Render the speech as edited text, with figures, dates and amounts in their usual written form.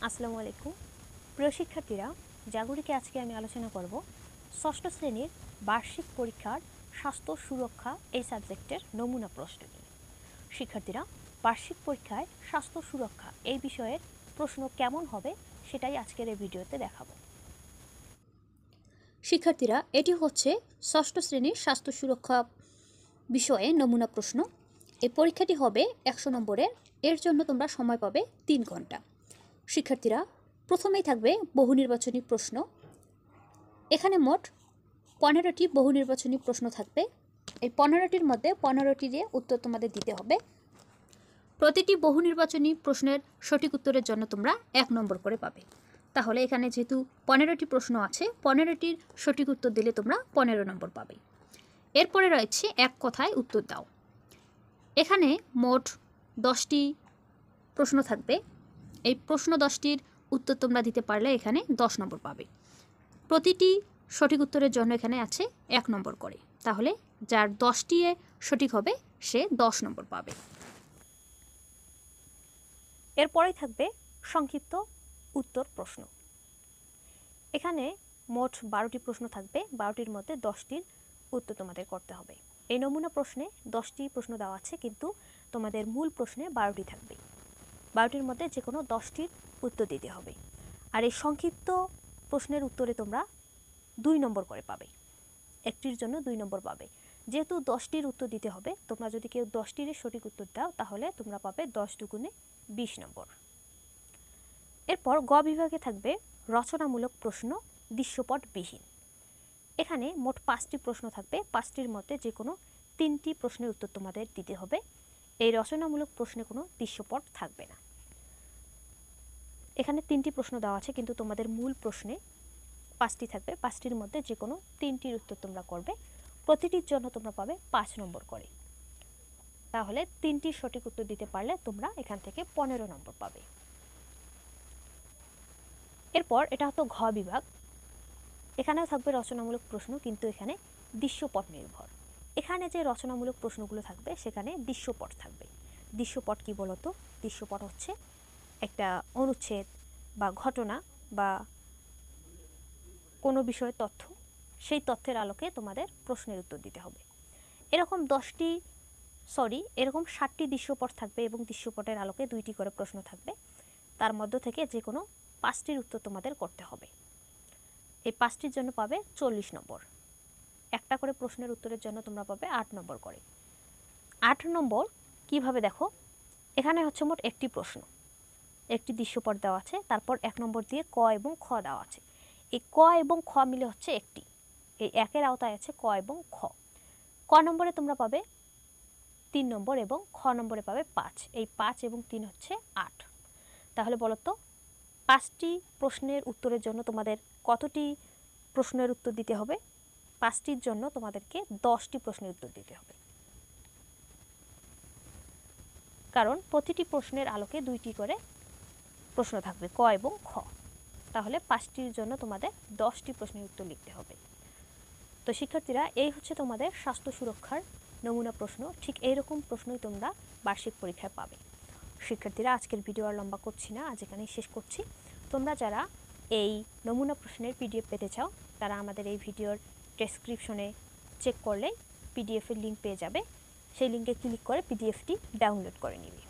আসসালামু আলাইকুম প্রিয় শিক্ষার্থীরা, জাগরিকে আজকে আমি আলোচনা করব ষষ্ঠ শ্রেণীর বার্ষিক পরীক্ষার স্বাস্থ্য সুরক্ষা এই সাবজেক্টের নমুনা প্রশ্ন নিয়ে। শিক্ষার্থীরা, বার্ষিক পরীক্ষায় স্বাস্থ্য সুরক্ষা এই বিষয়ের প্রশ্ন কেমন হবে সেটাই আজকের এই ভিডিওতে দেখাবো। শিক্ষার্থীরা, এটি হচ্ছে ষষ্ঠ শ্রেণীর স্বাস্থ্য সুরক্ষা বিষয়ে নমুনা প্রশ্ন। এই পরীক্ষাটি হবে 100 নম্বরের। এর জন্য তোমরা সময় পাবে 3 ঘন্টা। শিক্ষার্থীরা, প্রথমেই থাকবে বহু নির্বাচনী প্রশ্ন। এখানে মোট 15টি বহু নির্বাচনী প্রশ্ন থাকবে। এই 15টির মধ্যে 15টির উত্তর তোমাদের দিতে হবে। প্রতিটি বহু নির্বাচনী প্রশ্নের সঠিক উত্তরের জন্য তোমরা 1 নম্বর করে পাবে। তাহলে এখানে যেহেতু 15টি প্রশ্ন আছে, 15টির সঠিক উত্তর দিলে তোমরা 15 নম্বর পাবে। এরপরে রয়েছে এক কথায় উত্তর দাও। এখানে মোট 10টি প্রশ্ন থাকবে। এই প্রশ্ন 10টির উত্তর তোমরা দিতে পারলে এখানে 10 নম্বর পাবে। প্রতিটি সঠিক উত্তরের জন্য এখানে আছে 1 নম্বর করে। তাহলে যার 10টি সঠিক হবে সে 10 নম্বর পাবে। এরপরেই থাকবে সংক্ষিপ্ত উত্তর প্রশ্ন। এখানে মোট 12টি প্রশ্ন থাকবে। 12টির মধ্যে 10টির উত্তর তোমাদের করতে হবে। এই নমুনা প্রশ্নে 10টি প্রশ্ন দেওয়া আছে, কিন্তু তোমাদের মূল প্রশ্নে 12টি থাকবে। 12টির মধ্যে যে কোনো 10টির উত্তর দিতে হবে। আর এই সংক্ষিপ্ত প্রশ্নের উত্তরে তোমরা 2 নম্বর করে পাবে। একটির জন্য 2 নম্বর পাবে। যেহেতু 10টির উত্তর দিতে হবে, তোমরা যদি কেউ 10টির সঠিক উত্তর দাও তাহলে তোমরা পাবে 10 দুগুণে 20 নম্বর। এরপর গ বিভাগে থাকবে রচনামূলক প্রশ্ন দৃশ্যপটবিহীন। এখানে মোট 5টি প্রশ্ন থাকবে। 5টির মধ্যে যে কোনো 3টি প্রশ্নের উত্তর তোমাদের দিতে হবে। এই রচনামূলক প্রশ্নে কোনো দৃশ্যপট থাকবে না। এখানে 3টি প্রশ্ন দেওয়া আছে, কিন্তু তোমাদের মূল প্রশ্নে 5টি থাকবে। 5টির মধ্যে যে কোনো 3টির উত্তর তোমরা করবে। প্রতিটির জন্য তোমরা পাবে 5 নম্বর করে। তাহলে 3টির সঠিক উত্তর দিতে পারলে তোমরা এখান থেকে 15 নম্বর পাবে। এরপর এটা হতো ঘ বিভাগ। এখানেও থাকবে রচনামূলক প্রশ্ন, কিন্তু এখানে দৃশ্যপট নির্ভর। এখানে যে রচনামূলক প্রশ্নগুলো থাকবে সেখানে দৃশ্যপট থাকবে। দৃশ্যপট কি বলতো? দৃশ্যপট হচ্ছে একটা অনুচ্ছেদ বা ঘটনা বা কোনো বিষয়ের তথ্য, সেই তথ্যের আলোকে তোমাদের প্রশ্নের উত্তর দিতে হবে। এরকম 60টি দৃশ্যপট থাকবে এবং দৃশ্যপটের আলোকে 2টি করে প্রশ্ন থাকবে। তার মধ্য থেকে যে কোনো 5টির উত্তর তোমাদের করতে হবে। এই 5টির জন্য পাবে 40 নম্বর। একটা করে প্রশ্নের উত্তরের জন্য তোমরা পাবে 8 নম্বর করে। 8 নম্বর কিভাবে দেখো, এখানে হচ্ছে মোট একটি প্রশ্ন, একটি দৃশ্যপট দেওয়া আছে, তারপর 1 নম্বর দিয়ে ক এবং খ দেওয়া আছে। এই ক এবং খ মিলে হচ্ছে একটি। এই একের আওতায় আছে ক এবং খ। ক নম্বরে তোমরা পাবে 3 নম্বর এবং খ নম্বরে পাবে 5। এই 5 এবং 3 হচ্ছে 8। তাহলে বলো তো 5টি প্রশ্নের উত্তরের জন্য তোমাদের কতটি প্রশ্নের উত্তর দিতে হবে? 5টির জন্য তোমাদেরকে 10টি প্রশ্নের উত্তর দিতে হবে, কারণ প্রতিটি প্রশ্নের আলোকে 2টি করে প্রশ্ন থাকবে, ক এবং খ। তাহলে 5টির জন্য তোমাদের 10টি প্রশ্নের উত্তর লিখতে হবে। তো শিক্ষার্থীরা, এই হচ্ছে তোমাদের স্বাস্থ্য সুরক্ষার নমুনা প্রশ্ন। ঠিক এইরকম প্রশ্নই তোমরা বার্ষিক পরীক্ষায় পাবে। শিক্ষার্থীরা, আজকের ভিডিও আর লম্বা করছি না, আজ এখানেই শেষ করছি। তোমরা যারা এই নমুনা প্রশ্নের পিডিএফ পেতে চাও তারা আমাদের এই ভিডিওর ডেসক্রিপশনে চেক করলে পিডিএফের লিঙ্ক পেয়ে যাবে। সেই লিঙ্কে ক্লিক করে পিডিএফটি ডাউনলোড করে নিবে।